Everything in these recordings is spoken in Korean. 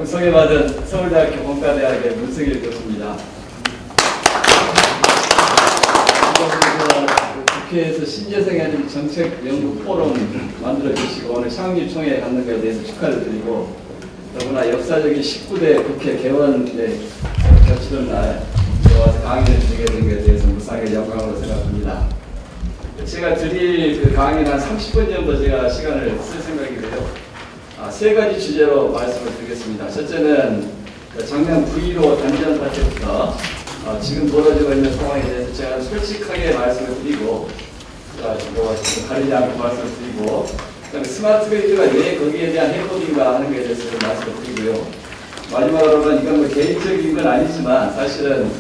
소개받은 서울대학교 공과대학의 문승일 교수입니다. 국회에서 신재생 정책 연구 포럼 만들어 주시고 오늘 창립총회 갖는 것에 대해서 축하를 드리고 더구나 역사적인 19대 국회 개원에 겹치는 날 제가 와서 강의를 드리게 된 것에 대해서 무상의 영광으로 생각합니다. 제가 드릴 그 강의는 한 30분 정도 제가 시간을 쓸 생각이고요. 세 가지 주제로 말씀을 드리겠습니다. 첫째는 작년 9.15 단전 사태부터 지금 벌어지고 있는 상황에 대해서 제가 솔직하게 말씀을 드리고 가리지 않고 말씀을 드리고 그다음에 스마트 그리드가 왜 거기에 대한 해법인가 하는 것에 대해서 말씀을 드리고요. 마지막으로는 이건 뭐 개인적인 건 아니지만 사실은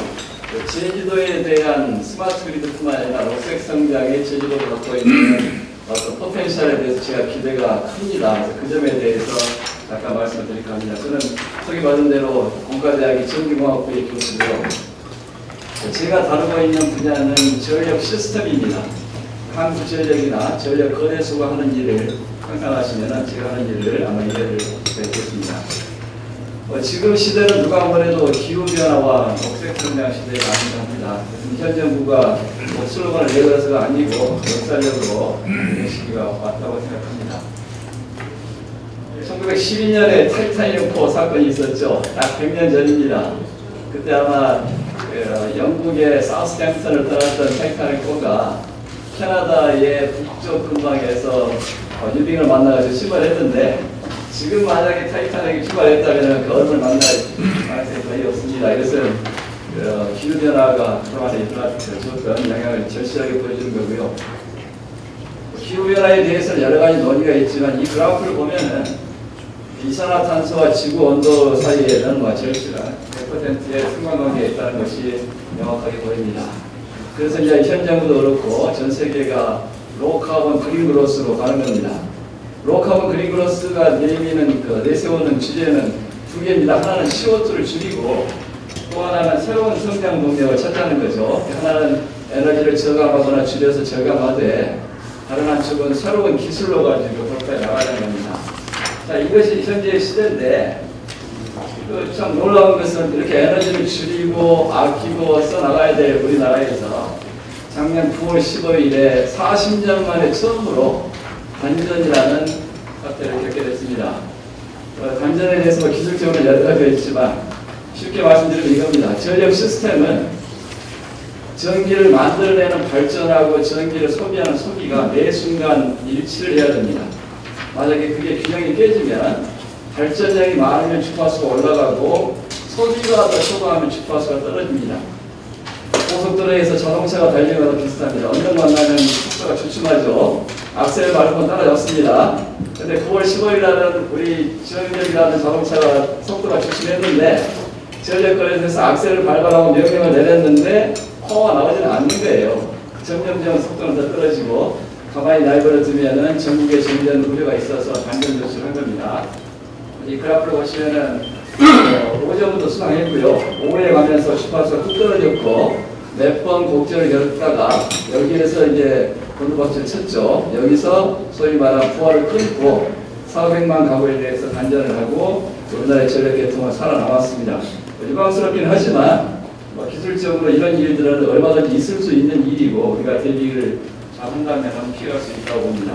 제주도에 대한 스마트 그리드뿐만 아니라 녹색 성장의 제주도가 갖고 있는 어떤 포텐셜에 대해서 제가 기대가 큽니다. 그래서 그 점에 대해서 잠깐 말씀을 드릴까 합니다. 저는 소개받은 대로 공과대학의 전기공학부의 교수고요. 제가 다루고 있는 분야는 전력 시스템입니다. 한국전력이나 전력 거래소가 하는 일을 상상하시면 제가 하는 일을 아마 이해를 뵙겠습니다. 지금 시대는 누가 뭐래도 기후변화와 녹색성장 시대가 아닌가 합니다. 현 정부가 슬로건을 내걸어서가 아니고 역사적으로 이 시기가 왔다고 생각합니다. 1912년에 타이타닉 사건이 있었죠. 딱 100년 전입니다. 그때 아마 영국의 사우스햄프턴을 떠났던 타이타닉호가 캐나다의 북쪽 근방에서 유빙을 만나서 출발했는데 지금 만약에 타이타닉이 출발했다면 그 얼음을 만날 가능성이 거의 없습니다. 이것은 기후변화가 그동안에 일어났던 영향을 절실하게 보여주는 거고요. 기후변화에 대해서는 여러 가지 논의가 있지만 이 그래프를 보면은 이산화탄소와 지구 온도 사이에는 절실한 100%의 상관관계가 있다는 것이 명확하게 보입니다. 그래서 이제 현 정부도 그렇고 전 세계가 로카본 그린그로스로 가는 겁니다. 로카본 그린그로스가 내세우는 주제는 두 개입니다. 하나는 CO2를 줄이고 또 하나는 새로운 성장 동력을 찾자는 거죠. 하나는 에너지를 저감하거나 줄여서 저감하되 다른 한쪽은 새로운 기술로 가지고 그렇게 나가는 겁니다. 자, 이것이 현재의 시대인데 참 놀라운 것은 이렇게 에너지를 줄이고 아끼고 써나가야 될 우리나라에서 작년 9월 15일에 40년 만에 처음으로 단전이라는 사태를 겪게 됐습니다. 단전에 대해서 기술적으로 여러 가지가 있지만 쉽게 말씀드리면 이겁니다. 전력 시스템은 전기를 만들어내는 발전하고 전기를 소비하는 소비가 매 순간 일치를 해야 됩니다. 만약에 그게 균형이 깨지면 발전량이 많으면 주파수가 올라가고 소비가 더 초과하면 주파수가 떨어집니다. 고속도로에서 자동차가 달리는 것과 비슷합니다. 언덕 만나면 속도가 주춤하죠. 악셀을 밟으면 따라잡습니다. 근데 9월 15일 날은 우리 지원력이라는 자동차가 속도가 주춤했는데 전력거래소에서 악셀을 밟아라고 명령을 내렸는데 허가 나오지는 않는 거예요. 점점점 속도는 더 떨어지고 가만히 내버려 두면은 전국에 전전 우려가 있어서 단전 조치를 한 겁니다. 이 그래프를 보시면은 오전부터 수상했고요. 오후에 가면서 주파수가 뚝 떨어졌고 몇 번 곡절을 겪다가 여기에서 이제 건너박질을 쳤죠. 여기서 소위 말하는 부하를 끊고 400만 가구에 대해서 단전을 하고 우리나라의 전력 계통은 살아남았습니다. 유감스럽긴 하지만 기술적으로 이런 일들은 얼마든지 있을 수 있는 일이고 우리가 대비를 잘 한다면 피해갈 수 있다고 봅니다.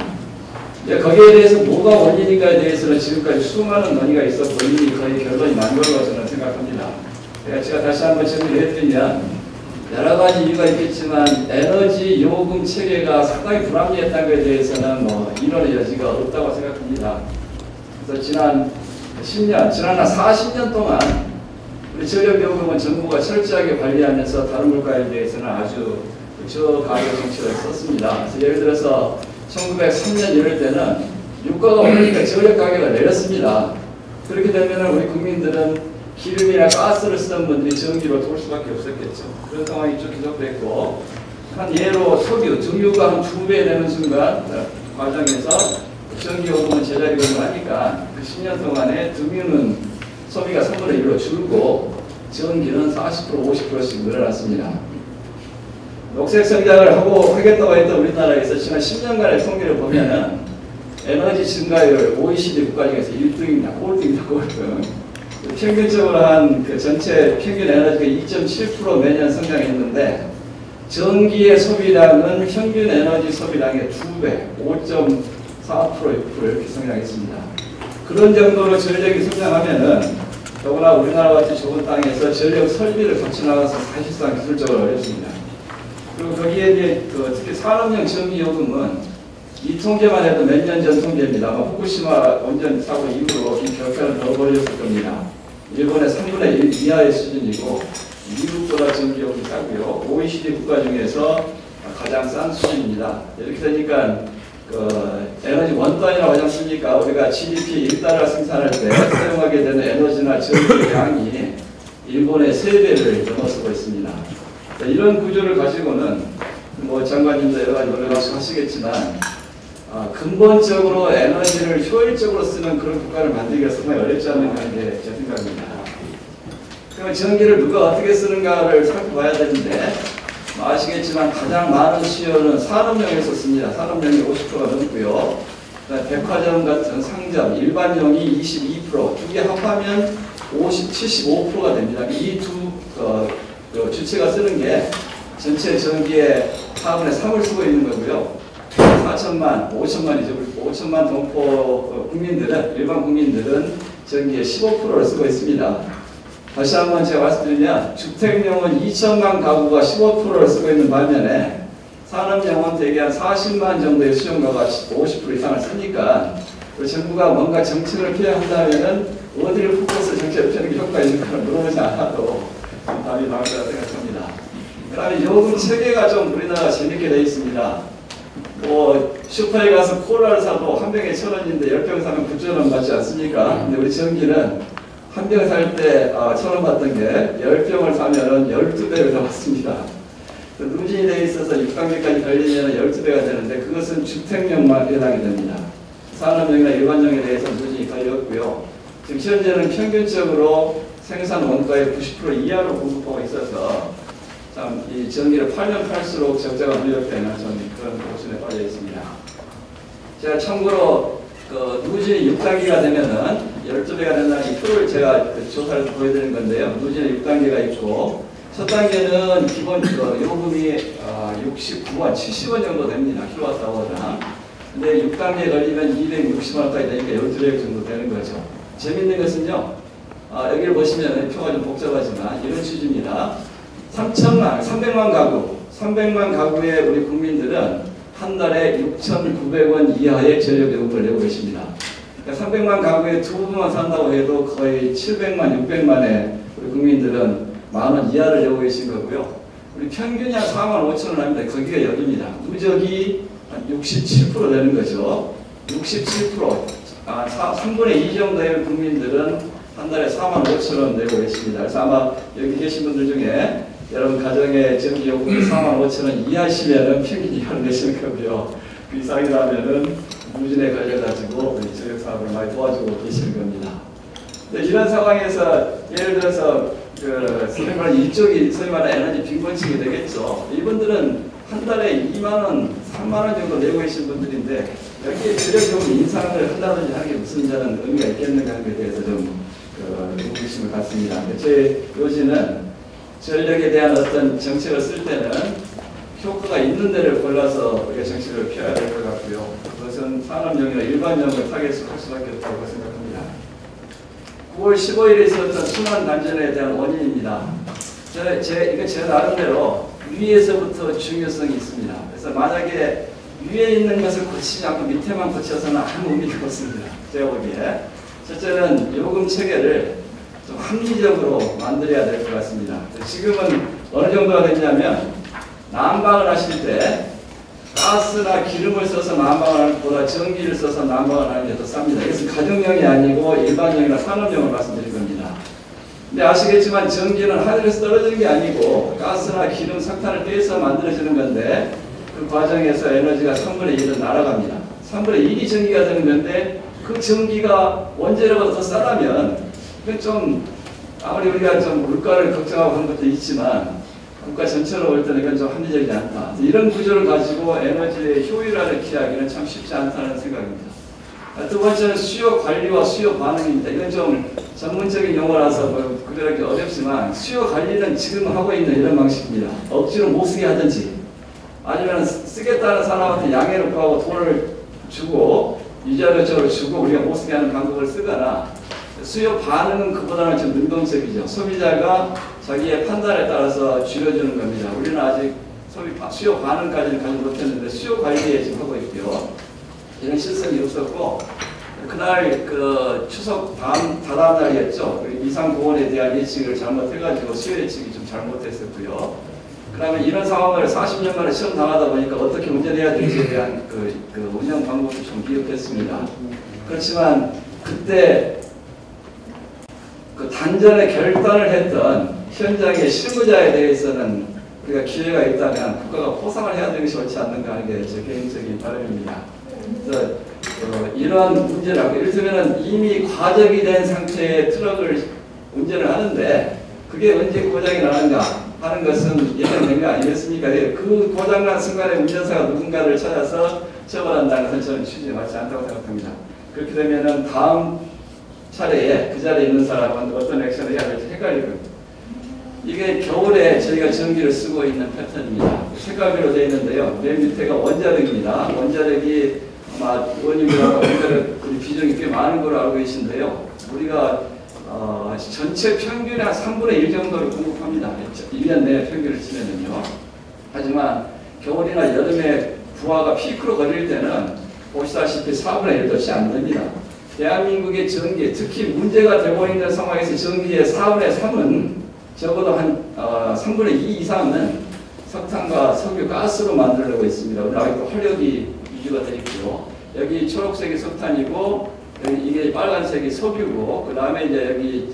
이제 거기에 대해서 뭐가 원인인가에 대해서는 지금까지 수많은 논의가 있었고 이미 거의 결론이 난 걸로 저는 생각합니다. 제가 다시 한번 정리해드리면 여러 가지 이유가 있겠지만 에너지 요금 체계가 상당히 불합리했다는 것에 대해서는 이론의 여지가 없다고 생각합니다. 그래서 지난 10년, 지난 40년 동안 우리 전력요금은 정부가 철저하게 관리하면서 다른 물가에 대해서는 아주 저가격 정책을 썼습니다. 그래서 예를 들어서 1903년 이럴 때는 유가가 오르니까 전력 가격을 내렸습니다. 그렇게 되면 우리 국민들은 기름이나 가스를 쓰던 분들이 전기로 돌 수밖에 없었겠죠. 그런 상황이 쭉 계속됐고 한 예로 석유, 등유가 한 2배 되는 순간 과정에서 전기요금은 제자리금을 하니까 그 10년 동안에 등유는 소비가 3분의 1로 줄고 전기는 40%, 50%씩 늘어났습니다. 녹색 성장을 하겠다고 했던 우리나라에서 지난 10년간의 통계를 보면은 에너지 증가율 OECD 국가 중에서 1등입니다. 꼴등입니다. 꼴등. 평균적으로 한 그 전체 평균 에너지가 2.7% 매년 성장했는데 전기의 소비량은 평균 에너지 소비량의 2배, 5.4% 이렇게 성장했습니다. 그런 정도로 전력이 성장하면은 더구나 우리나라 같이 좋은 땅에서 전력 설비를 갖춰나가서 사실상 기술적으로 어렵습니다. 그리고 거기에 이제 특히 산업용 전기 요금은 이 통계만 해도 몇 년 전 통계입니다. 아마 후쿠시마 원전 사고 이후로 이 격차를 더 벌렸을 겁니다. 일본의 3분의 1 이하의 수준이고 미국보다 전기요금이 싸고요. OECD 국가 중에서 가장 싼 수준입니다. 이렇게 되니까 에너지 원단위라고 하지 않습니까? 우리가 GDP 1달러 생산할 때 사용하게 되는 에너지나 전기 양이 일본의 3배를 넘어서고 있습니다. 이런 구조를 가지고는 뭐 장관님도 여러 가지 노력을 하시겠지만 근본적으로 에너지를 효율적으로 쓰는 그런 국가를 만들기가 상당히 어렵지 않은가 하는 게 제 생각입니다. 그럼 전기를 누가 어떻게 쓰는가를 살펴봐야 되는데 아시겠지만 가장 많은 수요는 산업용에서 씁니다. 산업용이 50%가 넘고요. 백화점 같은 상점, 일반용이 22%, 두 개 합하면 75%가 됩니다. 이 두 주체가 쓰는 게 전체 전기의 4분의 3을 쓰고 있는 거고요. 4천만, 5천만 동포 국민들은, 일반 국민들은 전기의 15%를 쓰고 있습니다. 다시 한번 제가 말씀드리면 주택용은 2천만 가구가 15%를 쓰고 있는 반면에 산업용은 대개 한 40만 정도의 수용가가 50% 이상을 쓰니까 정부가 뭔가 정책을 피해야 한다면 어디를 포커스 정책을 피하는 게 효과가 있는가를 물어보지 않아도 답이 나올 거라 생각합니다. 그 다음에 요금 체계가 좀 우리나라가 재밌게 되어 있습니다. 뭐 슈퍼에 가서 콜라를 사도 한 병에 1,000원인데 10병 사면 9,000원 받지 않습니까? 근데 우리 전기는 한 병 살 때 1,000원 받던 게 10병을 사면은 12배를 더 받습니다. 누진이 되어 있어서 6단계까지 걸리면 12배가 되는데 그것은 주택용만 해당이 됩니다. 산업용이나 일반용에 대해서 누진이 걸렸고요. 지금 현재는 평균적으로 생산 원가의 90% 이하로 공급하고 있어서 참 이 전기를 팔면 팔수록 적자가 누적되는 그런 모순에 빠져 있습니다. 제가 참고로 누진이 6단계가 되면은 12배가 된다는 이 표를 제가 조사를 보여드리는 건데요. 누진이 6단계가 있고 첫 단계는 기본 요금이 69원, 70원 정도 됩니다. 킬로와트아워당. 근데 6단계에 걸리면 260원까지 되니까 12배 정도 되는 거죠. 재밌는 것은요. 여기를 보시면 표가 좀 복잡하지만 이런 취지입니다. 300만 가구의 우리 국민들은 한 달에 6,900원 이하의 전력요금을 내고 계십니다. 그러니까 300만 가구에 두 분만 산다고 해도 거의 700만, 600만의 우리 국민들은 10,000원 이하를 내고 계신 거고요. 우리 평균이 한 45,000원 합니다. 거기가 여기입니다. 누적이 한 67% 되는 거죠. 67%. 3분의 2 정도의 국민들은 한 달에 45,000원 내고 계십니다. 그래서 아마 여기 계신 분들 중에 여러분 가정의 전기요금이 45,000원 이하시면은 평균 이하를 내시는 거고요. 그 이상이라면은 누진에 걸려가지고 저녁 사업을 많이 도와주고 계시는 겁니다. 근데 이런 상황에서 예를 들어서 소위 말하는 이쪽이 소위 말하는 에너지 빈곤층이 되겠죠. 이분들은 한 달에 2만원, 3만원 정도 내고 계신 분들인데 여기에 전력요금 인상을 한다든지 하는 게 무슨 저는 의미가 있겠는가 하는 데 대해서 좀 의구심을 갖습니다. 제 요지는 전력에 대한 어떤 정책을 쓸 때는 효과가 있는 데를 골라서 우리가 정책을 펴야 될 것 같고요. 그것은 산업용이나 일반용을 타겟으로 할 수밖에 없다고 생각합니다. 9월 15일에 있었던 순환 단전에 대한 원인입니다. 이거 제 나름대로 위에서부터 중요성이 있습니다. 그래서 만약에 위에 있는 것을 고치지 않고 밑에만 고쳐서는 아무 의미가 없습니다. 제가 보기에. 첫째는 요금 체계를 좀 합리적으로 만들어야 될 것 같습니다. 지금은 어느 정도가 됐냐면 난방을 하실 때 가스나 기름을 써서 난방을 하는 것보다 전기를 써서 난방을 하는 게 더 쌉니다. 이것은 가정용이 아니고 일반용이나 산업용을 말씀드린 겁니다. 근데 아시겠지만 전기는 하늘에서 떨어지는 게 아니고 가스나 기름, 석탄을 떼서 만들어지는 건데 그 과정에서 에너지가 3분의 1은 날아갑니다. 3분의 1이 전기가 되는 건데 그 전기가 원재료보다 더 싸다면 이건 좀 아무리 우리가 좀 물가를 걱정하고 하는 것도 있지만 국가 전체로 볼 때는 이건 좀 합리적이지 않다. 이런 구조를 가지고 에너지의 효율화를 기하기는 참 쉽지 않다는 생각입니다. 두 번째는 수요 관리와 수요 반응입니다. 이건 좀 전문적인 용어라서 뭐 그러기 어렵지만 수요 관리는 지금 하고 있는 이런 방식입니다. 억지로 못 쓰게 하든지 아니면 쓰겠다는 사람한테 양해를 구하고 돈을 주고 이자료적으로 주고 우리가 못 쓰게 하는 방법을 쓰거나 수요 반응은 그보다는 좀 능동적이죠. 소비자가 자기의 판단에 따라서 줄여주는 겁니다. 우리는 아직 수요 반응까지는 가지 못했는데 수요 관리에 지금 하고 있고요. 이런 실습이 없었고 그날 그 추석 다다음 날이었죠. 이상고온에 대한 예측을 잘못해가지고 수요 예측이 좀 잘못했었고요. 그러면 이런 상황을 40년 만에 처음 당하다 보니까 어떻게 운전해야 될지에 대한 그 운영 방법을 좀 기억했습니다. 그렇지만 그때 그 단전에 결단을 했던 현장의 실무자에 대해서는 우리가 기회가 있다면 국가가 포상을 해야 되는 것이 옳지 않는가 하는 게 제 개인적인 바람입니다. 그래서 이러한 문제라고 이를테면 이미 과적이 된 상태의 트럭을 운전을 하는데 그게 언제 고장이 나는가 하는 것은 예상된 거 아니겠습니까? 그 고장난 순간에 운전사가 누군가를 찾아서 처벌한다는 것은 저는 취지에 맞지 않다고 생각합니다. 그렇게 되면은 다음 차례에 그 자리에 있는 사람은 어떤 액션을 해야 될지 헷갈리거든요. 이게 겨울에 저희가 전기를 쓰고 있는 패턴입니다. 색깔별로 되어 있는데요. 맨 밑에가 원자력입니다. 원자력이 아마 의원님이랑 원자력 비중이 꽤 많은 걸로 알고 계신데요. 우리가 전체 평균의 한 3분의 1 정도를 공급합니다. 1년 내에 평균을 치면은요. 하지만 겨울이나 여름에 부하가 피크로 걸릴 때는 보시다시피 4분의 1도 채 안 됩니다. 대한민국의 전기, 특히 문제가 되고 있는 상황에서 전기의 4분의 3은 적어도 한 3분의 2 이상은 석탄과 석유, 가스로 만들려고 있습니다. 우리 아직도 화력이 유지가 되어 있고요. 여기 초록색이 석탄이고 여기 이게 빨간색이 석유고 그 다음에 이제 여기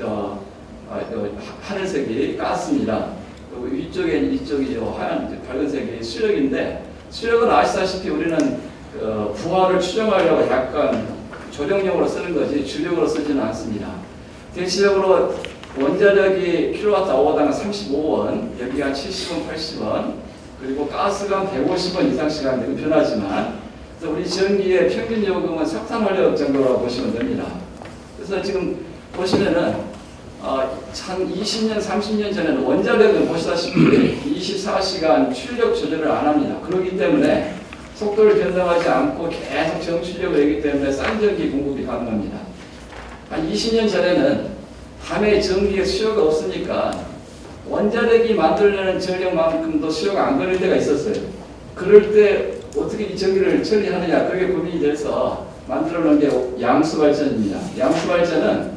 하늘색이 가스입니다. 그리고 위쪽에 이쪽이 하얀 밝은색이 수력인데 수력은 아시다시피 우리는 부하를 추정하려고 약간 조정용으로 쓰는 거지 주력으로 쓰지는 않습니다. 대체적으로 원자력이 킬로와트/아워당 35원, 여기가 70원, 80원, 그리고 가스가 150원 이상씩 하는 변하지만 우리 전기의 평균 요금은 석탄 화력 정도라고 보시면 됩니다. 그래서 지금 보시면은 한 20년, 30년 전에는 원자력은 보시다시피 24시간 출력 조절을 안 합니다. 그렇기 때문에 속도를 변동하지 않고 계속 정출력을 하기 때문에 싼 전기 공급이 가능합니다. 한 20년 전에는 밤에 전기의 수요가 없으니까 원자력이 만들려는 전력만큼도 수요가 안 걸릴 때가 있었어요. 그럴 때 어떻게 이 전기를 처리하느냐 그게 고민이 돼서 만들어 놓은 게 양수발전입니다. 양수발전은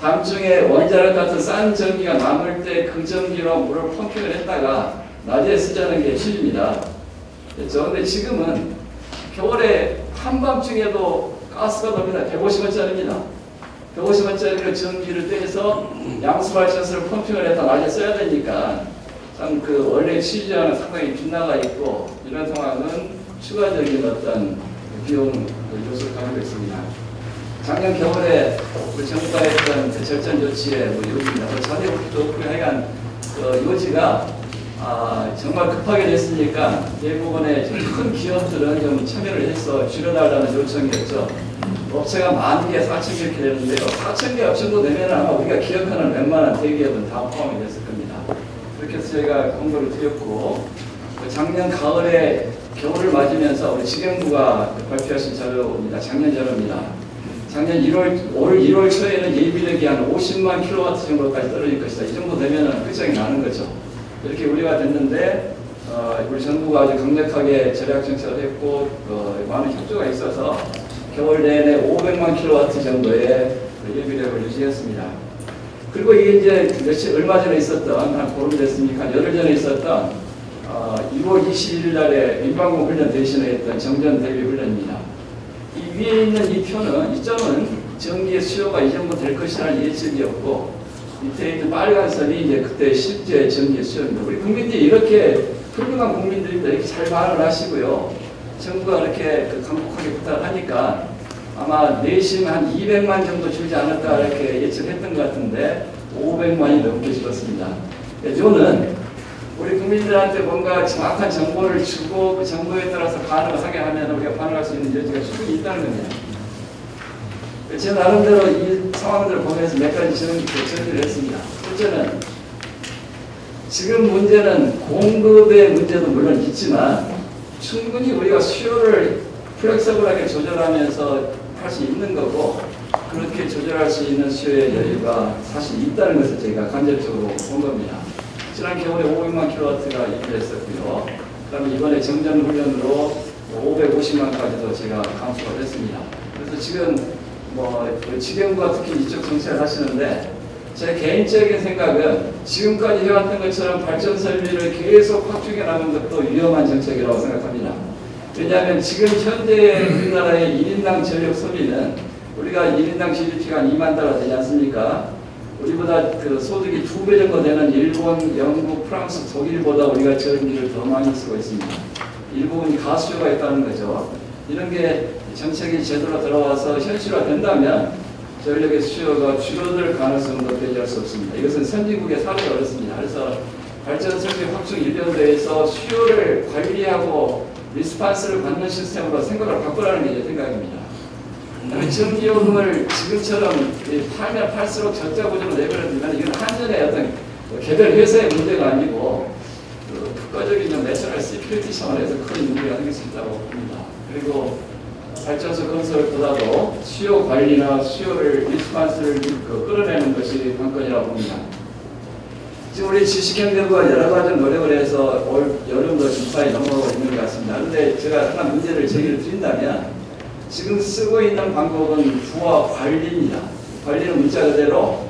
밤중에 원자력 같은 싼 전기가 남을 때 그 전기로 물을 펌핑을 했다가 낮에 쓰자는 게 취지입니다. 그런데 지금은 겨울에 한밤중에도 가스가 됩니다. 150원짜리입니다. 150원짜리로 전기를 떼서 양수발전소를 펌핑을 해서 낮에 써야 되니까 참 그 원래 취지와는 상당히 빗나가 있고 이런 상황은 추가적인 어떤 비용 요소를 가지고 있습니다. 작년 겨울에 우리 정부가 했던 그 절전 조치의 요지입니다. 자대국도 없고 하여간 그 요지가 정말 급하게 됐으니까 대부분의 큰 기업들은 좀 참여를 해서 줄여달라는 요청이었죠. 업체가 10,000개, 4,000개 이렇게 되는데요. 4,000개 업체 정도 되면 아마 우리가 기억하는 웬만한 대기업은 다 포함이 됐을 겁니다. 그렇게 해서 저희가 공고를 드렸고 작년 가을에 겨울을 맞으면서 우리 지경부가 발표하신 자료입니다. 작년 자료입니다. 작년 올 1월 초에는 예비력이 한 50만 킬로와트 정도까지 떨어질 것이다. 이 정도 되면 끝장이 나는 거죠. 이렇게 우리가 됐는데 우리 정부가 아주 강력하게 절약 정책을 했고 많은 협조가 있어서 겨울 내내 500만 킬로와트 정도의 예비력을 유지했습니다. 그리고 이게 이제 얼마 전에 있었던 한 보름 됐습니까? 열흘 전에 있었던 2월 21일 날에 민방공 훈련 대신에 했던 정전 대비 훈련입니다. 이 위에 있는 이 표는 이 점은 전기의 수요가 이 정도 될 것이라는 예측이었고 밑에 있는 빨간 선이 이제 그때 실제 전기의 수요입니다. 우리 국민들이 이렇게 훌륭한 국민들입니다. 이렇게 잘 반응을 하시고요. 정부가 이렇게 강력하게 부탁을 하니까 아마 내심 한 200만 정도 줄지 않을까 이렇게 예측했던 것 같은데 500만이 넘게 줄었습니다. 저는 우리 국민들한테 뭔가 정확한 정보를 주고 그 정보에 따라서 반응을 하게 하면 우리가 반응할 수 있는 여지가 충분히 있다는 겁니다. 제 나름대로 이 상황들을 보면서 몇 가지 정리를 했습니다. 첫째는 지금 문제는 공급의 문제도 물론 있지만 충분히 우리가 수요를 플렉서블하게 조절하면서 할 수 있는 거고, 그렇게 조절할 수 있는 수요의 여유가 사실 있다는 것을 저희가 간접적으로 본 겁니다. 지난 겨울에 500만 킬로와트가 입주했었고요. 그 다음에 이번에 정전 훈련으로 550만까지도 제가 감소가 됐습니다. 그래서 지금 지경부가 특히 이쪽 정책을 하시는데, 제 개인적인 생각은 지금까지 해왔던 것처럼 발전 설비를 계속 확충해 나가는 것도 위험한 정책이라고 생각합니다. 왜냐하면 지금 현재 우리나라의 1인당 전력 소비는 우리가 1인당 GDP가 한 2만 달러 되지 않습니까? 우리보다 그 소득이 2배 정도 되는 일본, 영국, 프랑스, 독일보다 우리가 전기를 더 많이 쓰고 있습니다. 일부분이 가수요가 있다는 거죠. 이런 게 정책이 제대로 들어와서 현실화된다면 전력의 수요가 줄어들 가능성도 배제할 수 없습니다. 이것은 선진국의 사례가 어렵습니다. 그래서 발전설비 확충 일련대에서 수요를 관리하고 리스판스를 받는 시스템으로 생각을 바꾸라는 게 제 생각입니다. 전기요금을 지금처럼 팔면 팔수록 적자 구조로 내버려두면 이건 한전의 어떤 개별 회사의 문제가 아니고 국가적인 내셔널 시큐리티 차원에서 큰 문제가 생길 수 있다고 봅니다. 그리고 발전소 건설보다도 수요 관리나 수요를 리스판스를 끌어내는 것이 관건이라고 봅니다. 지금 우리 지식경제부가 여러 가지 노력을 해서 올 여름도 무사히 넘어가고 있는 것 같습니다. 그런데 제가 하나 문제를 제기를 드린다면, 지금 쓰고 있는 방법은 부와 관리입니다. 관리는 문자 그대로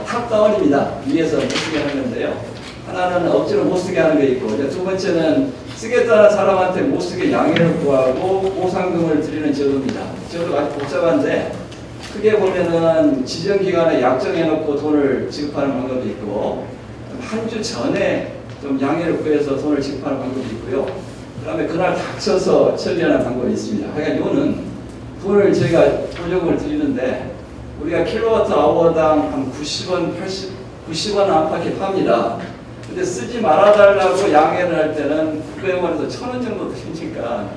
탑다운입니다. 위에서 못 쓰게 하는 건데요. 하나는 억지로 못 쓰게 하는 게 있고, 두 번째는 쓰겠다는 사람한테 못 쓰게 양해를 구하고 보상금을 드리는 제도입니다. 제도가 아주 복잡한데, 크게 보면은 지정기간에 약정해놓고 돈을 지급하는 방법이 있고, 한 주 전에 좀 양해를 구해서 돈을 지급하는 방법이 있고요. 그 다음에 그날 닥쳐서 처리하는 방법이 있습니다. 그러니까 이거는 돈을 저희가 보조금을 드리는데, 우리가 킬로와트 아워당 한 90원 안팎에 팝니다. 근데 쓰지 말아달라고 양해를 할 때는 900원에서 1000원 정도 드리니까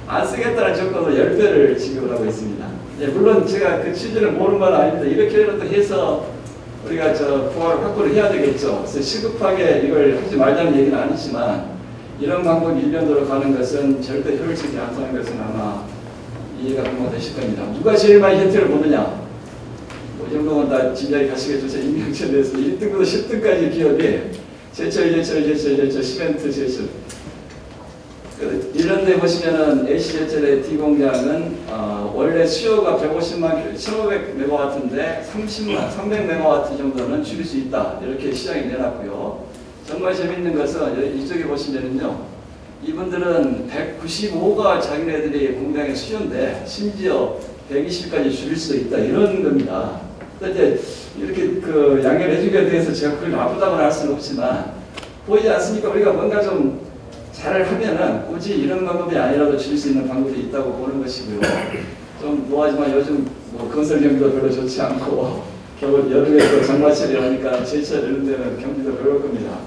안 쓰겠다는 조건으로 10배를 지급을 하고 있습니다. 예, 물론 제가 그 취지를 모르는 건 아닙니다. 이렇게라도 해서 우리가 부하를 확보를 해야 되겠죠. 그래서 시급하게 이걸 하지 말자는 얘기는 아니지만, 이런 방법 일련도로 가는 것은 절대 효율적이지 않다는 것은 아마 이해가 금방 되실 겁니다. 누가 제일 많이 혜택을 보느냐? 이 정도면 다 진작에 가시겠죠. 제 임명처에 대해서 1등부터 10등까지 기업이 제철, 시멘트 제철. 이런 데 보시면은 HZL의 D공장은 원래 수요가 150만, 1500메가와트인데 300메가와트 정도는 줄일 수 있다. 이렇게 시장에 내놨고요. 정말 재밌는 것은 이쪽에 보시면은요, 이분들은 195가 자기네들이 공장의 수요인데 심지어 120까지 줄일 수 있다. 이런 겁니다. 이제 이렇게 양해를 해주기에 대해서 제가 그걸 나쁘다고는 할 수는 없지만, 보이지 않습니까? 우리가 뭔가 좀 잘 하면은 굳이 이런 방법이 아니라도 줄일 수 있는 방법이 있다고 보는 것이고요. 좀 뭐하지만 요즘 건설 경기도 별로 좋지 않고, 겨울 여름에 장마철이 오니까 제철 이런 데는 경기도 별로 겁니다.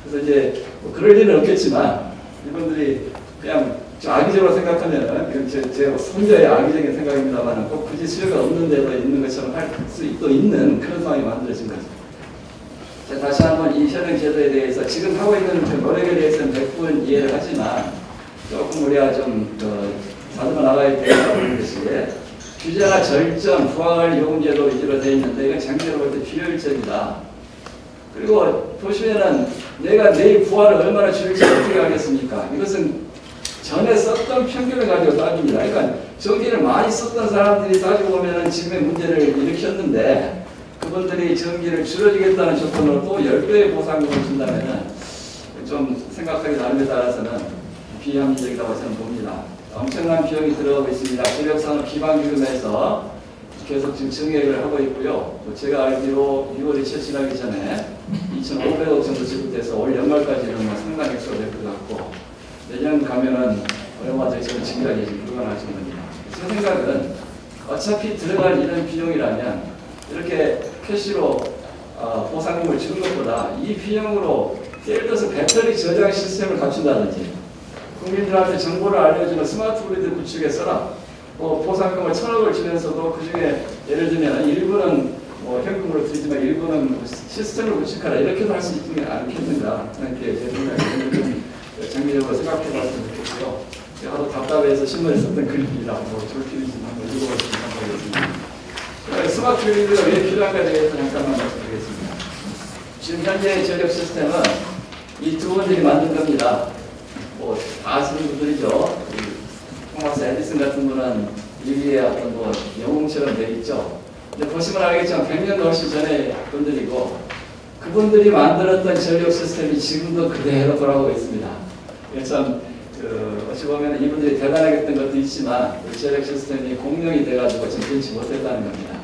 그래서 이제 그럴 일은 없겠지만, 이분들이 그냥 좀 악의적으로 생각하면은 제 혼자의 악의적인 생각입니다만, 꼭 굳이 수요가 없는 데도 있는 것처럼 할 수 있는 그런 상황이 만들어진 거죠. 자, 다시 한번 이 현행 제도에 대해서 지금 하고 있는 노력에 대해서는 100분 이해를 하지만, 조금 우리가 좀 다듬어 나가야 되는 것이, 규제나 절전, 부하관리 요금제도 위주로 되어 있는데 이건 장기적으로 볼 때 비효율적이다. 그리고 보시면은 내가 내일 부하를 얼마나 줄일지 어떻게 하겠습니까? 이것은 전에 썼던 평균을 가지고 따집니다. 그러니까 전기를 많이 썼던 사람들이 따지고 보면은 지금의 문제를 일으켰는데, 그분들이 전기를 줄여주겠다는 조건으로 또 10배의 보상금을 준다면은 좀 생각하기 나름에 따라서는 비합리적이라고 저는 봅니다. 엄청난 비용이 들어가고 있습니다. 전력산업 기반기금에서 계속 지금 증액을 하고 있고요. 제가 알기로 6월이 채 지나기 전에 2,500억 정도 지급돼서 올 연말까지는 상당 액수가 될 것 같고, 내년 가면은 얼마 전에 증액이 불가능할 정도입니다. 제 생각은 어차피 들어갈 이런 비용이라면 이렇게 캐시로 보상금을 주는 것보다 이 비용으로 예를 들어서 배터리 저장 시스템을 갖춘다든지, 국민들한테 정보를 알려주는 스마트 그리드 구축에 써라. 보상금을 1,000억을 주면서도 그 중에 예를 들면 일부는 현금으로 드리지만 일부는 시스템을 구축하라 이렇게도 할 수 있지 않겠는가 하는 게 제 생각에 좀 장기적으로 생각해 봤으면 좋겠고요. 하도 답답해서 신문에 썼던 글입니다. 졸필이지만 읽어보시면 하겠습니다. 스마트 그리드가 왜 필요한가에 대해서 잠깐만 말씀드리겠습니다. 지금 현재 전력 시스템은 이 두 분들이 만든 겁니다. 다 아시는 분들이죠. 토마스 에디슨 같은 분은 인류의 어떤 영웅처럼 되어 있죠. 근데 보시면 알겠지만 100년 훨씬 전의 분들이고 그분들이 만들었던 전력 시스템이 지금도 그대로 돌아오고 있습니다. 참 어찌 보면 이분들이 대단하겠던 것도 있지만 우리 전력 시스템이 공룡이 돼가지고 전진치 못했다는 겁니다.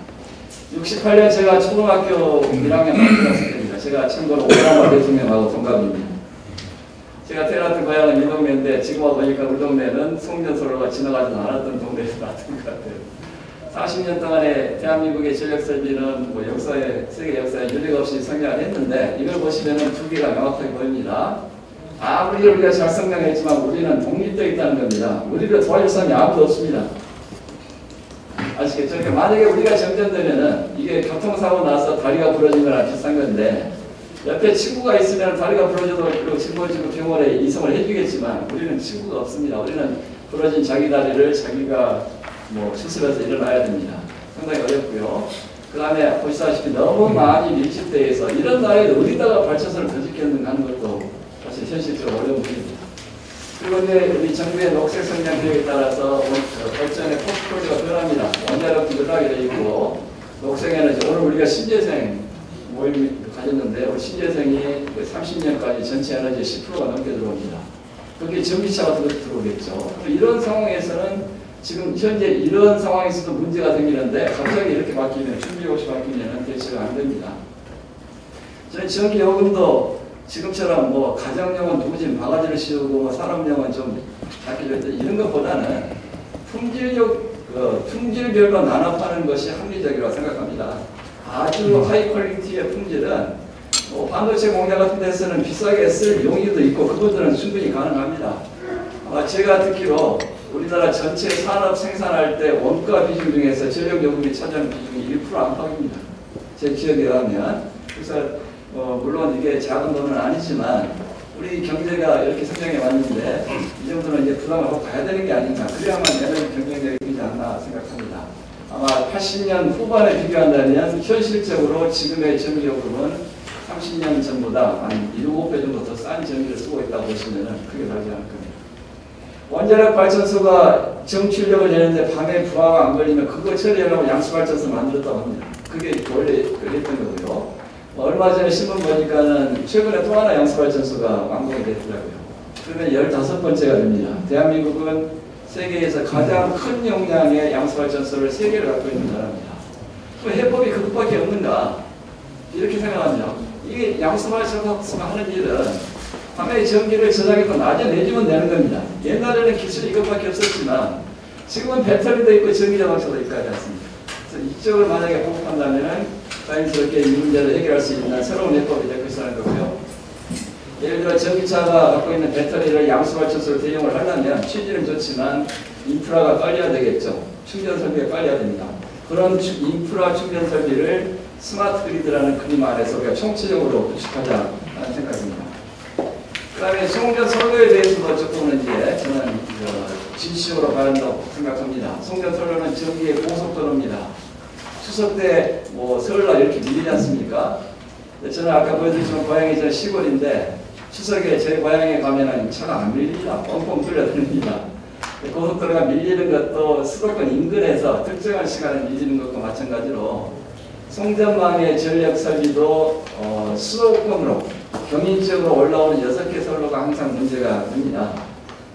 68년 제가 초등학교 1학년 만들었을 때입니다. 제가 참고로 오바마 대통령하고 동갑입니다. 제가 태어났던 고향은 이 동네인데 지금 와보니까 우리 동네는 송전선로가 지나가지 않았던 동네에서 났던 것 같아요. 40년 동안에 대한민국의 전력설비는 세계 역사에 유례가 없이 성장을 했는데 이걸 보시면 두 개가 명확하게 보입니다. 아무리 우리가 잘 성장했지만 우리는 독립되어 있다는 겁니다. 우리를 도와줄 사람이 아무도 없습니다. 아시겠죠? 그러니까 만약에 우리가 정전되면은 이게 교통사고 나서 다리가 부러진 거랑 비슷한 건데 옆에 친구가 있으면 다리가 부러져도 그리고 짊어지고 병원에 이송을 해주겠지만 우리는 친구가 없습니다. 우리는 부러진 자기 다리를 자기가 수술해서 일어나야 됩니다. 상당히 어렵고요. 그 다음에 보시다시피 너무 많이 밀집되어 있어 이런 나라에 어디다가 발전소를 더 짓겠는가 하는 것도 사실 현실적으로 어려운 문제입니다. 그리고 이제 우리 정부의 녹색 성장 계획에 따라서 발전의 포트폴리오가 변합니다. 원자력도 늘어나게 되어 있고 녹색에너지 오늘 우리가 신재생 모임을 가졌는데 우리 신재생이 30년까지 전체 에너지의 10%가 넘게 들어옵니다. 그게 전기차가 들어오겠죠. 이런 상황에서는 지금 현재 이런 상황에서도 문제가 생기는데 갑자기 이렇게 바뀌면 준비 없이 바뀌면 대체가 안 됩니다. 저희 전기요금도 지금처럼 가정용은 누구진 바가지를 씌우고 산업용은 좀 작게 이런 것보다는 품질별로 나눠 파는 것이 합리적이라고 생각합니다. 아주 하이 퀄리티의 품질은 반도체 공장 같은 데서는 비싸게 쓸 용의도 있고 그것들은 충분히 가능합니다. 제가 듣기로 우리나라 전체 산업 생산할 때 원가 비중 중에서 전력요금이 차지하는 비중이 1% 안팎입니다. 제 기억에 의하면. 그래서 물론 이게 작은 돈은 아니지만 우리 경제가 이렇게 성장해 왔는데 이 정도는 이제 부담을 하고 가야 되는 게 아닌가. 그래야만 내년 경쟁력이 되지 않나 생각합니다. 아마 80년 후반에 비교한다면 현실적으로 지금의 전기요금은 30년 전보다 한 7배 정도 더 싼 전기를 쓰고 있다고 보시면 크게 다르지 않을 겁니다. 원자력 발전소가 정출력을 내는데 밤에 부하가 안 걸리면 그거 처리하려고 양수발전소 만들었다고 합니다. 그게 원래 그랬던 거고요. 얼마 전에 신문 보니까는 최근에 또 하나 양수발전소가 완공이 됐더라고요. 그러면 15번째가 됩니다. 대한민국은 세계에서 가장 큰 용량의 양수발전소를 3개를 갖고 있는 나라입니다. 그 해법이 그것밖에 없는가? 이렇게 생각합니다. 이게 양수발전소가 하는 일은 밤에 전기를 저장해서 낮에 내주면 되는 겁니다. 옛날에는 기술이 이것밖에 없었지만 지금은 배터리도 있고 전기자동차도 있고 하지 않습니까? 그래서 이쪽을 만약에 보급한다면 자연스럽게 이 문제를 해결할 수 있는 새로운 해법이 될 것이라는 거고요. 예를 들어 전기차가 갖고 있는 배터리를 양수발전소로 대용을 하려면 취지는 좋지만 인프라가 빨려야 되겠죠. 충전 설비가 빨려야 됩니다. 그런 인프라 충전 설비를 스마트 그리드라는 그림 안에서 우리가 총체적으로 구축하자는 생각입니다. 그 다음에 송전 선로에 대해서도 조금은 이제 저는 진심으로 바란다고 생각합니다. 송전 선로는 전기의 고속도로입니다. 추석 때 설날 이렇게 밀리지 않습니까? 저는 아까 보여드렸지만 고향이 저 시골인데 추석에 제 고향에 가면은 차가 안 밀립니다. 뻥뻥 뚫려듭니다. 고속도로가 밀리는 것도 수도권 인근에서 특정한 시간에 밀리는 것과 마찬가지로 송전망의 전력 설비도 수도권으로 경인지역으로 올라오는 6개 선로가 항상 문제가 됩니다.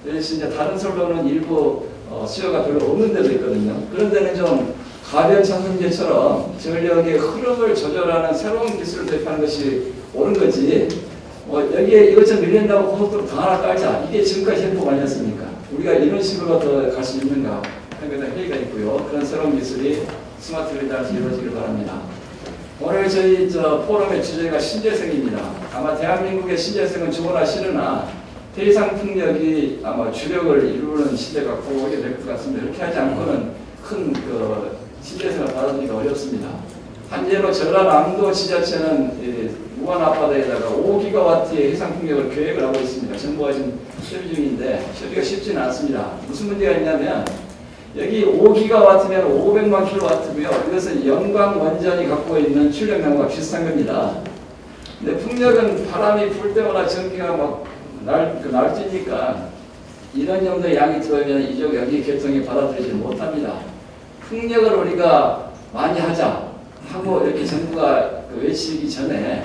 대신 이제 다른 선로는 일부 수요가 별로 없는 데도 있거든요. 그런 데는 좀 가변 차선제처럼 전력의 흐름을 조절하는 새로운 기술을 도입하는 것이 옳은 거지. 여기에 이것저것 밀린다고 고속도로 다 하나 깔자. 이게 지금까지 해법 아니었습니까? 우리가 이런 식으로 더 갈 수 있는가 하는 것에 회의가 있고요. 그런 새로운 기술이 스마트 그리드에서 이루어지길 바랍니다. 오늘 저희 포럼의 주제가 신재생입니다. 아마 대한민국의 신재생은 좋으나 싫으나 해상 풍력이 아마 주력을 이루는 시대가 꼭 오게 될 것 같습니다. 그렇게 하지 않고는 큰 시대에서는 받아들이기가 어렵습니다. 한재로 전라남도 지자체는 무안 앞바다에다가 5기가와트의 해상 풍력을 계획을 하고 있습니다. 정부가 지금 협의 중인데 협의가 쉽지는 않습니다. 무슨 문제가 있냐면 여기 5기가와트면 500만 킬로와트고요. 이것은 영광 원전이 갖고 있는 출력량과 비슷한 겁니다. 근데 풍력은 바람이 불 때마다 전기가 막 날뛰니까 이런 정도의 양이 들어오면 이쪽 여기 계통이 받아들이지 못합니다. 풍력을 우리가 많이 하자 하고 이렇게 정부가 외치기 전에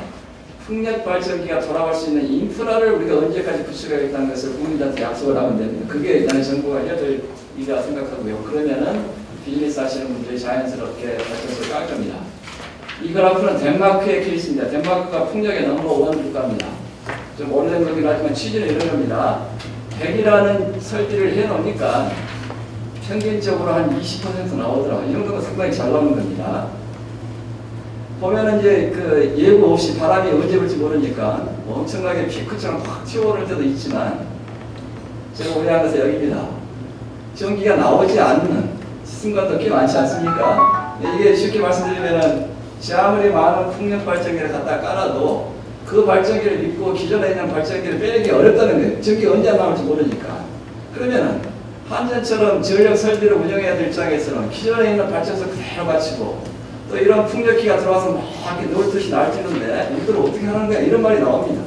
풍력 발전기가 돌아갈 수 있는 인프라를 우리가 언제까지 구축하겠다는 것을 국민들한테 약속을 하면 됩니다. 그게 일단 정부가 해야 될 일이라 생각하고요. 그러면은 비즈니스 하시는 분들이 자연스럽게 발전소를 깔 겁니다. 이 그래프는 덴마크의 케이스입니다. 덴마크가 풍력의 넘버원 국가입니다. 좀 오래된 거긴 하지만 취지는 이런 겁니다. 100이라는 설비를 해놓으니까 평균적으로 한 20% 나오더라고요. 이 정도면 상당히 잘 나오는 겁니다. 보면은 이제 예고 없이 바람이 언제 불지 모르니까 엄청나게 피크처럼 확 튀어오를 때도 있지만 제가 오해한 것은 여기입니다. 전기가 나오지 않는 순간도 꽤 많지 않습니까? 이게 쉽게 말씀드리면은 아무리 많은 풍력 발전기를 갖다 깔아도 그 발전기를 믿고 기존에 있는 발전기를 빼기 어렵다는 거예요. 전기가 언제 나올지 모르니까. 그러면은 한전처럼 전력 설비를 운영해야 될 입장에서는 기존에 있는 발전소 그대로 갖추고 또 이런 풍력기가 들어와서 막 이렇게 놀듯이 날뛰는데 이걸 어떻게 하는 거야? 이런 말이 나옵니다.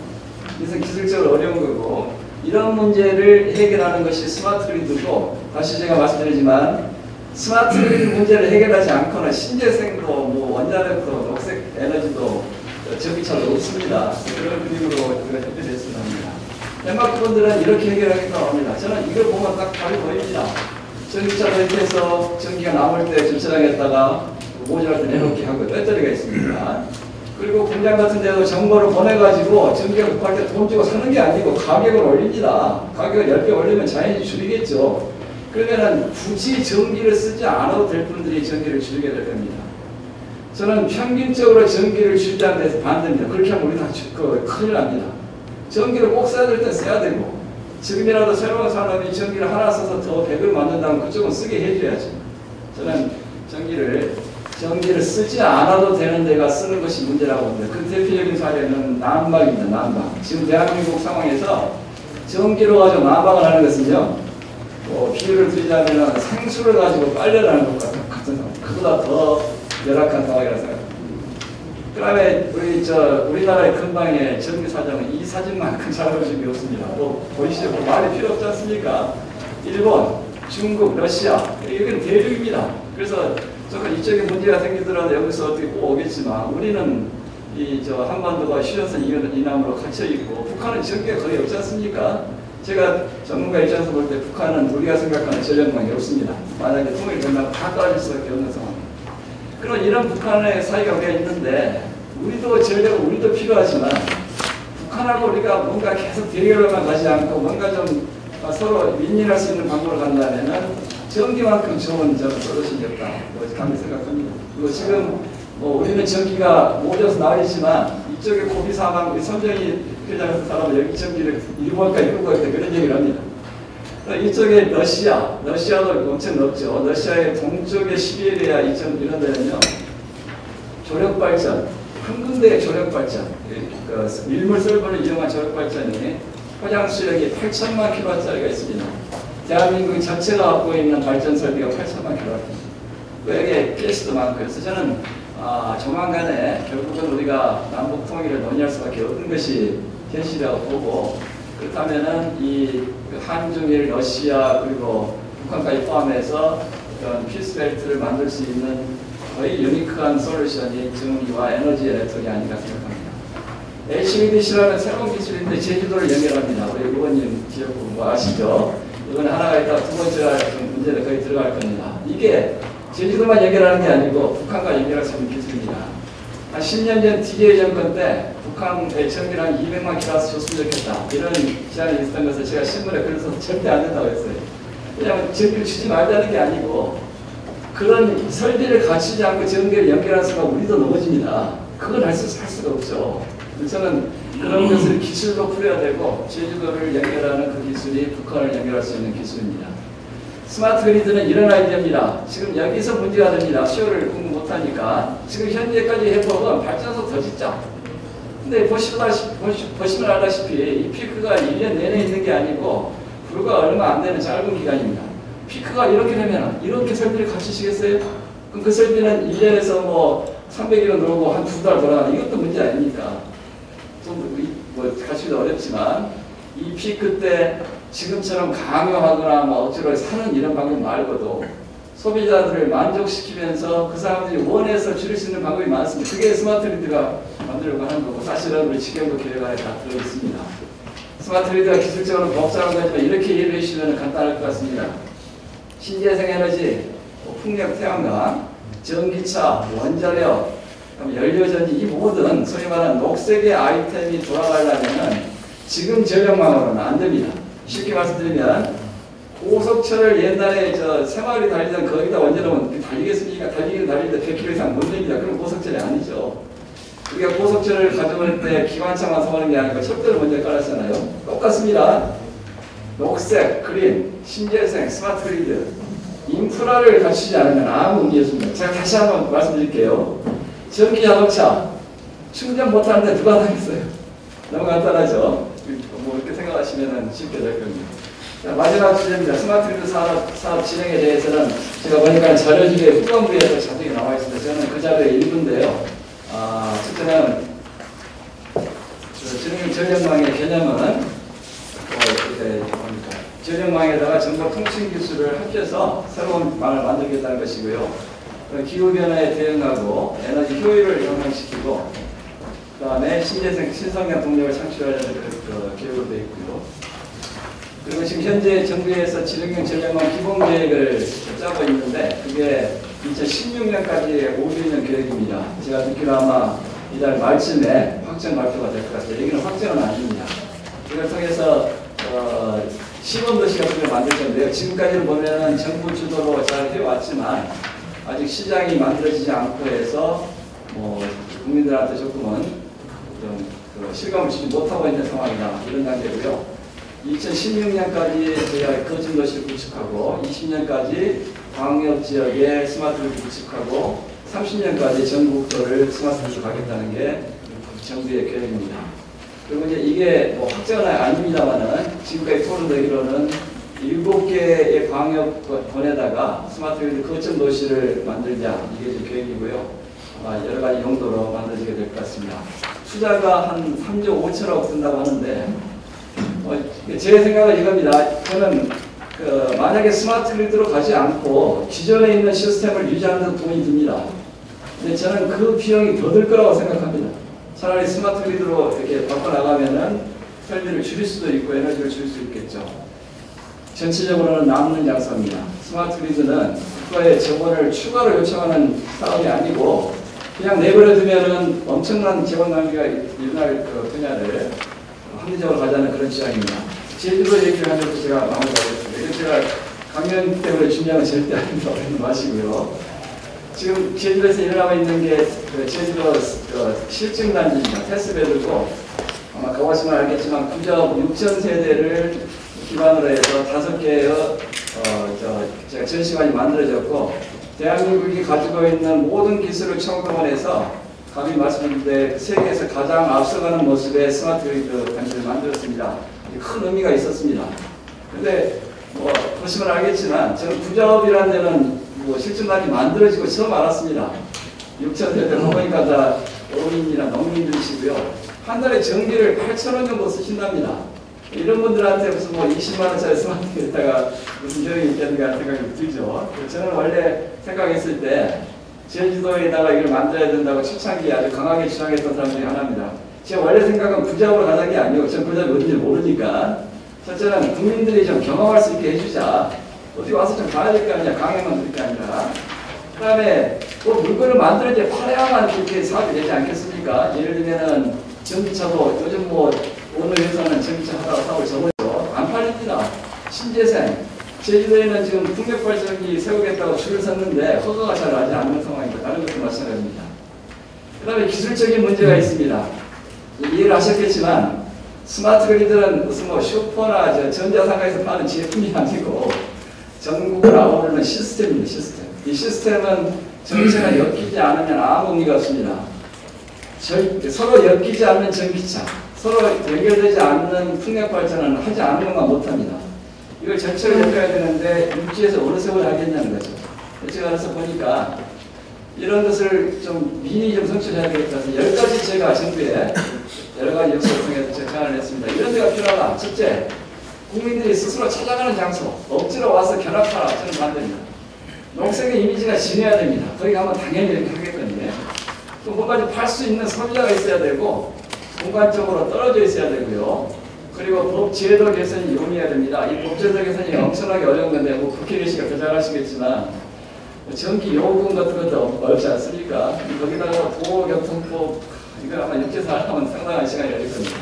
그래서 기술적으로 어려운 거고 이런 문제를 해결하는 것이 스마트 그리드고 다시 제가 말씀드리지만 스마트 그리드 문제를 해결하지 않고는 신재생도 뭐 원자력도 녹색 에너지도 전기차도 없습니다. 그런 그림으로 우리가 협의됐습니다. 덴마크 분들은 이렇게 해결하겠다고 합니다. 저는 이걸 보면 딱 답이 보입니다. 전기차도 이렇게 해서 전기가 남을 때 주차장에다가 모듈할 때 내놓게 하고 배터리가 있습니다. 그리고 공장 같은 데도 정보를 보내가지고 전기가 급할 때 돈 주고 사는 게 아니고 가격을 올립니다. 가격을 10배 올리면 자연히 줄이겠죠. 그러면은 굳이 전기를 쓰지 않아도 될 분들이 전기를 줄이게 될 겁니다. 저는 평균적으로 전기를 줄이자는 데서 반대입니다. 그렇게 하면 우리 다 큰일 납니다. 전기를 꼭 써야 될 때 써야 되고 지금이라도 새로운 산업이 전기를 하나 써서 더 100을 만든다면 그쪽은 쓰게 해줘야죠. 저는 전기를 쓰지 않아도 되는 데가 쓰는 것이 문제라고 봅니다. 그 대표적인 사례는 난방입니다. 난방. 지금 대한민국 상황에서 전기로 가지고 난방을 하는 것은요. 비유를 드리자면 생수를 가지고 빨래를 하는 것 같은 상황. 그보다 더 열악한 상황이라고 생각합니다. 그 다음에 우리나라의 근방의 전기 사정은 이 사진만큼 잘하는 게 없습니다. 보이시죠? 말이 필요 없지 않습니까? 일본, 중국, 러시아 여기는 대륙입니다. 그래서 조금 이쪽에 문제가 생기더라도 여기서 어떻게 꼭 오겠지만 우리는 한반도가 휴전선 이남으로 갇혀 있고 북한은 전기가 거의 없지 않습니까? 제가 전문가 입장에서 볼 때 북한은 우리가 생각하는 전력망이 없습니다. 만약에 통일된다면 다 떨어질 수밖에 없는 상황입니다. 그런 이런 북한의 사이가 우리가 있는데 우리도 전력은 우리도 필요하지만 북한하고 우리가 뭔가 계속 대결로만 가지 않고 뭔가 좀 서로 윈윈할 수 있는 방법을 간다면은 전기만큼 좋은 솔루션이 없다. 감히 생각합니다. 그리고 지금 우리는 전기가 모여서 나와있지만 이쪽에 고비 사망, 우리 선정이 회장에서 사람은 여기 전기를 일본까지 끌고 있다 그런 얘기를 합니다. 이쪽에 러시아도 엄청 넓죠. 러시아의 동쪽의 시베리아 이런 데는요. 조력발전, 한 군데의 조력발전, 밀물 썰물을 이용한 조력발전이 포장 수력이 8천만 킬로와트짜리가 있습니다. 대한민국 전체가 갖고 있는 발전 설비가 8천만 킬로와트입니다. 여기에 가스도 많고 그래서 저는 조만간에 결국은 우리가 남북 통일을 논의할 수밖에 없는 것이 현실이라고 보고 그렇다면은 이 한중일, 러시아 그리고 북한까지 포함해서 어떤 피스벨트를 만들 수 있는 거의 유니크한 솔루션이 전기와 에너지 네트워크가 아닌가 생각합니다. HVDC라는 새로운 기술인데 제주도를 연결합니다. 우리 의원님 지역구 아시죠? 이건 하나가 있다 두 번째가 문제는 거의 들어갈 겁니다. 이게 제주도만 연결하는 게 아니고 북한과 연결할 수 있는 기술입니다. 한 10년 전 DJ 정권 때 북한의 전기를 한 200만 킬로와트 줬으면 좋겠다. 이런 제안이 있었던 것을 제가 신문에 글써서 절대 안 된다고 했어요. 왜냐하면 전기를 주지 말자는 게 아니고 그런 설비를 갖추지 않고 전기를 연결할 수가 우리도 넘어집니다. 그걸 할 수가 없죠. 저는 그런 것을 기술로 풀어야 되고 제주도를 연결하는 그 기술이 북한을 연결할 수 있는 기술입니다. 스마트 그리드는 이런 아이디어입니다. 지금 여기서 문제가 됩니다. 수요를 공부 못하니까 지금 현재까지 해보면 발전소 더 짓자. 근데 보시면 알다시피 이 피크가 1년 내내 있는 게 아니고 불과 얼마 안 되는 짧은 기간입니다. 피크가 이렇게 되면 이렇게 설비를 갖추시겠어요? 그럼 그 설비는 1년에서 뭐 300일은 돌고 한 2달 돌아가는 이것도 문제 아닙니까? 좀 뭐 갖추기도 어렵지만 이 피크 때 지금처럼 강요하거나 뭐 억지로 사는 이런 방법 말고도 소비자들을 만족시키면서 그 사람들이 원해서 줄일 수 있는 방법이 많습니다. 그게 스마트 그리드가 만들려고 하는 거고 사실은 우리 직영도 계획 안에 다 들어있습니다. 스마트 그리드가 기술적으로 복잡한 거지만 이렇게 이해해 주시면 간단할 것 같습니다. 신재생 에너지, 풍력, 태양광, 전기차, 원자력, 연료전지 이 모든 소위 말하는 녹색의 아이템이 돌아가려면 지금 전력망으로는 안 됩니다. 쉽게 말씀드리면 고속철을 옛날에 저 새마을이 달리던 거기다 얹어놓으면 달리겠습니까? 달리기는 달리는데 100km 이상 못 됩니다. 그럼 고속철이 아니죠. 우리가 고속철을 가져올 때 기관차만 사오는 게 아니고 척도를 먼저 깔았잖아요. 똑같습니다. 녹색, 그린, 신재생, 스마트 그리드 인프라를 갖추지 않으면 아무 의미 없습니다. 제가 다시 한번 말씀드릴게요. 전기 자동차 충전 못하는데 누가 하겠어요? 너무 간단하죠? 뭐 이렇게 생각하시면 쉽게 될 겁니다. 자, 마지막 주제입니다. 스마트 그리드 사업 진행에 대해서는 제가 보니까 자료집에 후반부에서 자세히 나와 있습니다. 저는 그 자료의 일부인데요. 첫째는 전력망의 개념은 전력망에다가 정보 통신 기술을 합쳐서 새로운 망을 만들겠다는 것이고요. 기후변화에 대응하고 에너지 효율을 향상시키고 그 다음에 신성장 동력을 창출하려는 계획으로 되어 있고요. 그리고 지금 현재 정부에서 지능형 전력망 기본계획을 짜고 있는데 그게 2016년까지 5주년 계획입니다. 제가 듣기로 아마 이달 말쯤에 확정 발표가 될 것 같아요. 여기는 확정은 아닙니다. 이걸 통해서 시범도시 같은 걸 만들 건데요. 지금까지는 보면 정부 주도로 잘 해왔지만 아직 시장이 만들어지지 않고 해서 국민들한테 조금은 좀 실감을 주지 못하고 있는 상황이다. 이런 단계고요. 2016년까지 저희가 거진도시를 구축하고 20년까지 광역지역에 스마트를 구축하고 30년까지 전국도를 스마트로 가겠다는 게 정부의 계획입니다. 그리고 이제 이게 확정은 아닙니다만은 지금까지 토론되기로는 7개의 광역권에다가 스마트 그리드 거점 도시를 만들자 이게 지금 계획이고요. 여러 가지 용도로 만들어지게 될 것 같습니다. 투자가 한 3조 5천억 든다고 하는데 제 생각은 이겁니다. 저는 만약에 스마트 그리드로 가지 않고 기존에 있는 시스템을 유지하는 데 돈이 듭니다. 근데 저는 그 비용이 더 들 거라고 생각합니다. 차라리 스마트 그리드로 이렇게 바꿔나가면은 설비를 줄일 수도 있고 에너지를 줄일 수 있겠죠. 전체적으로는 남는 장사입니다. 스마트 그리드는 국가의 재원을 추가로 요청하는 사업이 아니고 그냥 내버려두면은 엄청난 재원 낭비가 일어날 그 분야를 합리적으로 가자는 그런 지향입니다. 제주도 얘기를 하면서 제가 마무리하겠습니다. 이건 제가 강연 때문에 중요한 건 절대 아닙니다. 마시고요. 지금 제주도에서 일어나고 있는 게 제주도 실증단지입니다. 테스트베드고 아마 가보시면 알겠지만 구적 6천 세대를 기반으로 해서 5개의 제가 전시관이 만들어졌고 대한민국이 가지고 있는 모든 기술을 총동원해서 감히 말씀드렸는데 세계에서 가장 앞서가는 모습의 스마트 그리드 단지를 만들었습니다. 큰 의미가 있었습니다. 근데 보시면 알겠지만 저는 구자업이라는 데는 실증단이 만들어지고 처음 알았습니다. 6,000세대 보니까 다 어린이나 농민들이시고요. 한 달에 전기를 8,000원 정도 쓰신답니다. 이런 분들한테 무슨 20만원짜리 스마트에다가 무슨 효용이 있겠는가 생각이 들죠. 저는 원래 생각했을 때 제주도에다가 이걸 만들어야 된다고 초창기에 아주 강하게 주장했던 사람 중에 하나입니다. 제가 원래 생각은 부자업으로 가자는 게 아니고 전 부자업이 어딘지 모르니까 첫째는 국민들이 좀 경험할 수 있게 해주자. 어디 와서 좀 봐야 될 거 아니냐. 강의만 들을 게 아니라. 그 다음에 또 물건을 만들 때 팔아야만 그렇게 사업이 되지 않겠습니까? 예를 들면은 전기차도 요즘 어느 회사는 전기차 하다가 사업을 접어서 안 팔립니다. 신재생. 제주도에는 지금 풍력 발전기 세우겠다고 줄을 섰는데 허가가 잘 나지 않는 상황입니다. 다른 것도 마찬가지입니다. 그 다음에 기술적인 문제가 있습니다. 이해를 하셨겠지만 스마트 그리드는 무슨 뭐 슈퍼나 전자상가에서 파는 제품이 아니고 전국을 아우르는 시스템입니다. 시스템. 이 시스템은 전체가 엮이지 않으면 아무 의미가 없습니다. 서로 엮이지 않는 전기차, 서로 연결되지 않는 풍력 발전은 하지 않는 것만 못합니다. 이걸 전체를 엮어야 되는데 육지에서 어느 세월 하겠냐는 거죠. 제가 그래서 보니까 이런 것을 좀 미리 좀 성취해야 되겠다 해서 10가지 제가 정부에 여러 가지 역사를 통해서 제안을 했습니다. 이런 데가 필요하다. 첫째, 국민들이 스스로 찾아가는 장소, 억지로 와서 견학하라. 저는 반대입니다. 농성의 이미지가 진해야 됩니다. 거기 가면 당연히 이렇게 하겠거든요. 또 뭔가 팔 수 있는 소비자가 있어야 되고 공간적으로 떨어져 있어야 되고요. 그리고 법 제도 개선이 용이해야 됩니다. 이 법 제도 개선이 엄청나게 어려운 건데 뭐 국회 계시가 더 잘하시겠지만 전기 요금 같은 것도 어렵지 않습니까? 거기다가 도로교통법 이걸 아마 육지에서 하려면 상당한 시간이 걸릴 겁니다.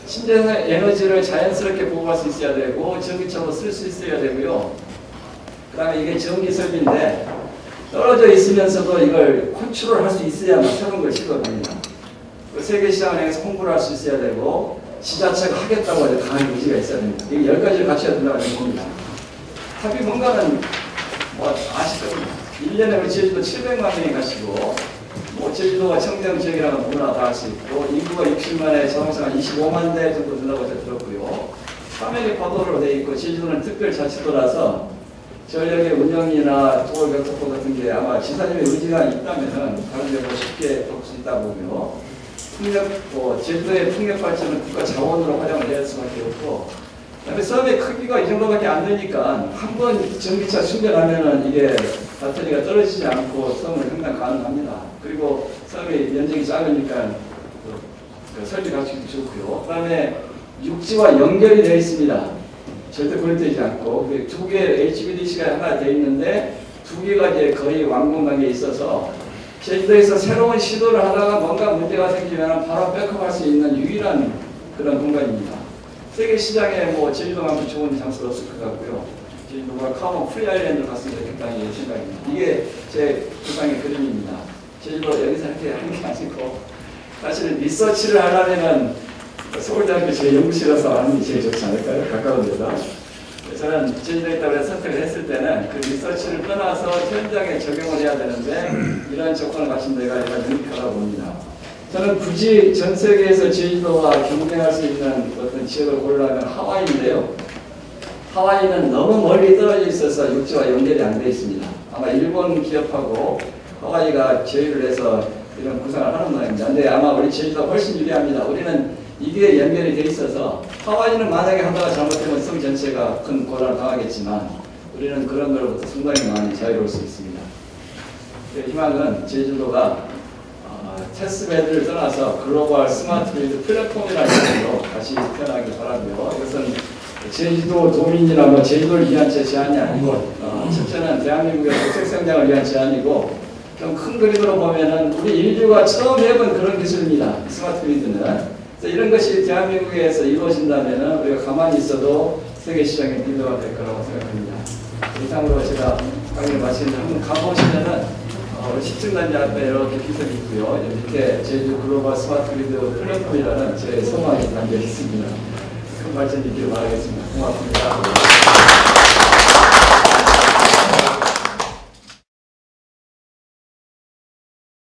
신재생 에너지를 자연스럽게 보호할 수 있어야 되고 전기차로 쓸 수 있어야 되고요. 그 다음에 이게 전기 설비인데 떨어져 있으면서도 이걸 컨트롤 할 수 있어야만 새로운 걸 시도합니다. 세계 시장을 향해서 홍보를 할 수 있어야 되고 지자체가 하겠다고 해서 강한 의지가 있어야 됩니다. 이 10가지를 갖춰야 된다고 봅니다. 답이 뭔가는 뭐 아실 겁니다. 1년에 우리 제주도 700만 명이 가시고 뭐 제주도가 청정 지역이라면 누구나 다 할 수 있고 인구가 60만에 자동차가 25만 대 정도 된다고 제가 들었고요. 화면이 과도로 되어 있고 제주도는 특별자치도라서 전력의 운영이나 도로교통법 같은 게 아마 지사님의 의지가 있다면은 다른 데보다 쉽게 볼 수 있다 보고요. 풍력, 제주도의 풍력 발전은 국가 자원으로 활용을 해야 할 수밖에 없고, 그다음에 섬의 크기가 이 정도밖에 안 되니까 한 번 전기차 충전하면은 이게 배터리가 떨어지지 않고 섬을 횡단 가능합니다. 그리고 섬의 면적이 작으니까 그 설비 갖추기도 좋고요. 그다음에 육지와 연결이 되어 있습니다. 절대 고립되지 않고 두 개 HVDC가 하나 되어 있는데 두 개가 이제 거의 완공 단계에 있어서 제주도에서 새로운 시도를 하다가 뭔가 문제가 생기면 바로 백업할 수 있는 유일한 그런 공간입니다. 세계 시장에 뭐 제주도만큼 좋은 장소가 없을 것 같고요. 제주도가 카모 프리아일랜드 갔을 때 굉장히 생각입니다. 이게 제 구상의 그림입니다. 제주도 여기서 이렇게 하는 게 아니고 사실 리서치를 하려면은 서울대학교 제 연구실에서 하는 게 제일 좋지 않을까요? 가까운 데서. 저는 제주도에 있다고 해서 선택을 했을 때는 그 리서치를 떠나서 현장에 적용을 해야 되는데 이러한 조건을 갖춘 데가 약간 유니크하다고 봅니다. 저는 굳이 전 세계에서 제주도와 경쟁할 수 있는 어떤 지역을 고르라면 하와이인데요. 하와이는 너무 멀리 떨어져 있어서 육지와 연결이 안 되어 있습니다. 아마 일본 기업하고 하와이가 제휴를 해서 이런 구상을 하는 모양입니다. 근데 아마 우리 제주도가 훨씬 유리합니다. 우리는 이게 연결이 돼 있어서 하와이는 만약에 하다가 잘못되면 섬 전체가 큰 곤란을 당하겠지만 우리는 그런 것로부터 상당히 많이 자유로울 수 있습니다. 희망은 제주도가 테스트베드를 떠나서 글로벌 스마트 그리드 플랫폼이라는 것으로 다시 태어나기 바라고요. 이것은 제주도 도민이나 뭐 제주도를 위한 제안이 아니고 첫째는 대한민국의 국책 성장을 위한 제안이고 좀 큰 그림으로 보면은 우리 인류가 처음 해본 그런 기술입니다. 스마트 그리드는. 이런 것이 대한민국에서 이루어진다면 우리가 가만히 있어도 세계 시장의 리더가 될 거라고 생각합니다. 이상으로 제가 강의를 마치는데 한번 가보시면은 우리 10층단지 앞에 이렇게 기술이 있고요. 밑에 제주 글로벌 스마트 그리드 플랫폼이라는 제 소망이 담겨 있습니다. 큰 발전 있기를 바라겠습니다. 고맙습니다.